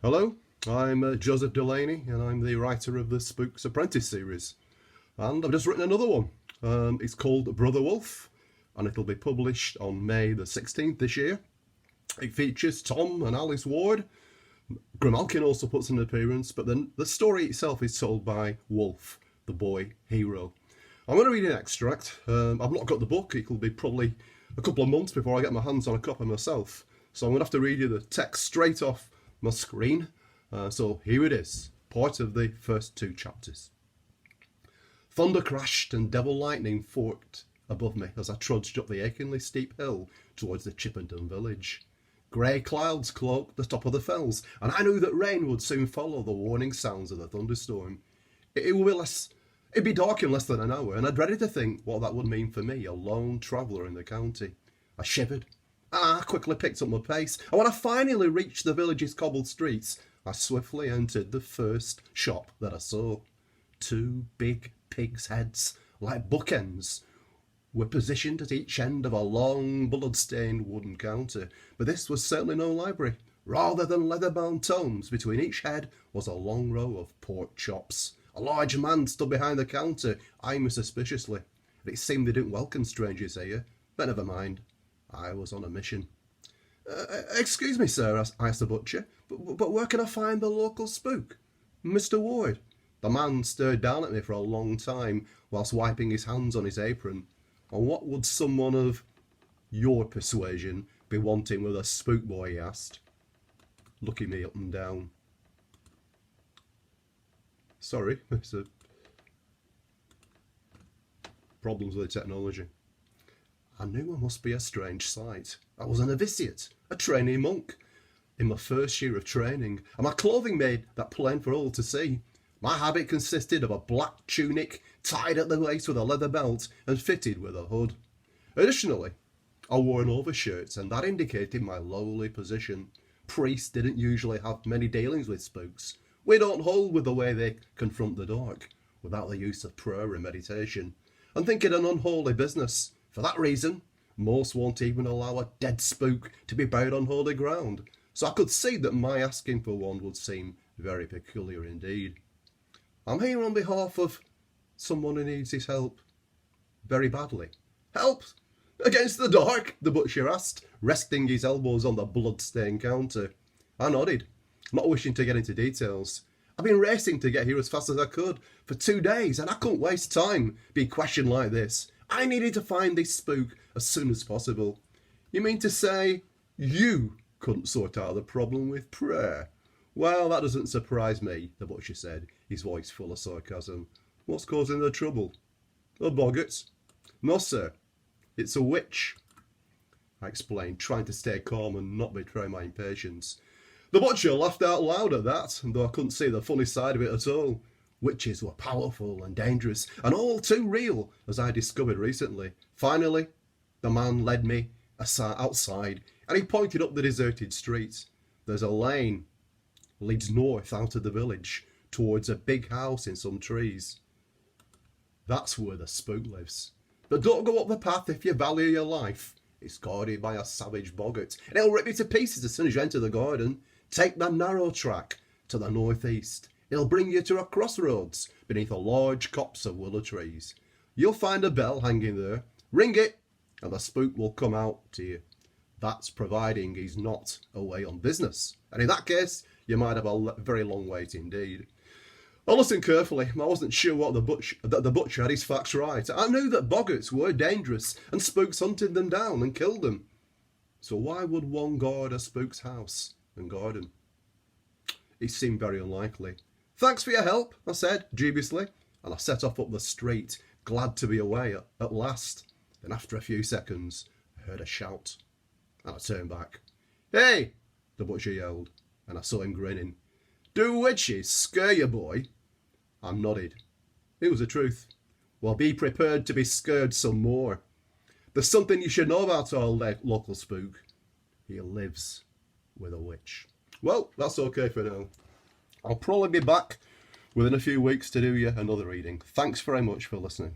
Hello, I'm Joseph Delaney, and I'm the writer of the Spooks Apprentice series. And I've just written another one. It's called Brother Wulf, and it'll be published on May the 16th this year. It features Tom and Alice Ward. Grimalkin also puts in an appearance, but then the story itself is told by Wulf, the boy hero. I'm going to read an extract. I've not got the book. It'll be probably a couple of months before I get my hands on a copy myself. So I'm going to have to read you the text straight off my screen. So here it is, part of the first two chapters. Thunder crashed and devil lightning forked above me as I trudged up the achingly steep hill towards the Chippenden village. Grey clouds cloaked the top of the fells, and I knew that rain would soon follow the warning sounds of the thunderstorm. It'd be dark in less than an hour, and I dreaded to think what that would mean for me, a lone traveller in the county. I shivered. I quickly picked up my pace, and when I finally reached the village's cobbled streets, I swiftly entered the first shop that I saw. Two big pigs' heads, like bookends, were positioned at each end of a long, blood-stained wooden counter, but this was certainly no library. Rather than leather-bound tomes, between each head was a long row of pork chops. A large man stood behind the counter, eyeing me suspiciously, and it seemed they didn't welcome strangers here, but never mind. I was on a mission. Excuse me, sir, I asked the butcher, but where can I find the local spook? Mr. Ward. The man stared down at me for a long time, whilst wiping his hands on his apron. And what would someone of your persuasion be wanting with a spook boy, he asked, looking me up and down. Sorry, it's problems with the technology. I knew I must be a strange sight. I was a novitiate, a trainee monk, in my first year of training, and my clothing made that plain for all to see. My habit consisted of a black tunic tied at the waist with a leather belt and fitted with a hood. Additionally, I wore an overshirt, and that indicated my lowly position. Priests didn't usually have many dealings with spooks. We don't hold with the way they confront the dark, without the use of prayer and meditation, and think it an unholy business. For that reason, most won't even allow a dead spook to be buried on holy ground, so I could see that my asking for one would seem very peculiar indeed. I'm here on behalf of someone who needs his help very badly. Help? Against the dark? The butcher asked, resting his elbows on the blood-stained counter. I nodded, not wishing to get into details. I've been racing to get here as fast as I could for 2 days, and I couldn't waste time being questioned like this. I needed to find this spook as soon as possible. You mean to say you couldn't sort out the problem with prayer? Well, that doesn't surprise me, the butcher said, his voice full of sarcasm. What's causing the trouble? A boggart? No, sir. It's a witch, I explained, trying to stay calm and not betray my impatience. The butcher laughed out loud at that, though I couldn't see the funny side of it at all. Witches were powerful and dangerous, and all too real, as I discovered recently. Finally, the man led me outside, and he pointed up the deserted street. There's a lane leads north out of the village, towards a big house in some trees. That's where the spook lives. But don't go up the path if you value your life. It's guarded by a savage boggart, and it'll rip you to pieces as soon as you enter the garden. Take the narrow track to the northeast. It'll bring you to a crossroads beneath a large copse of willow trees. You'll find a bell hanging there. Ring it, and the spook will come out to you. That's providing he's not away on business. And in that case, you might have a very long wait indeed. I listened carefully. I wasn't sure that the butcher had his facts right. I knew that boggarts were dangerous, and spooks hunted them down and killed them. So why would one guard a spook's house and garden? It seemed very unlikely. Thanks for your help, I said dubiously, and I set off up the street, glad to be away at last. Then after a few seconds, I heard a shout, and I turned back. Hey, the butcher yelled, and I saw him grinning. Do witches scare you, boy? I nodded. It was the truth. Well, be prepared to be scared some more. There's something you should know about our local spook. He lives with a witch. Well, that's okay for now. I'll probably be back within a few weeks to do you another reading. Thanks very much for listening.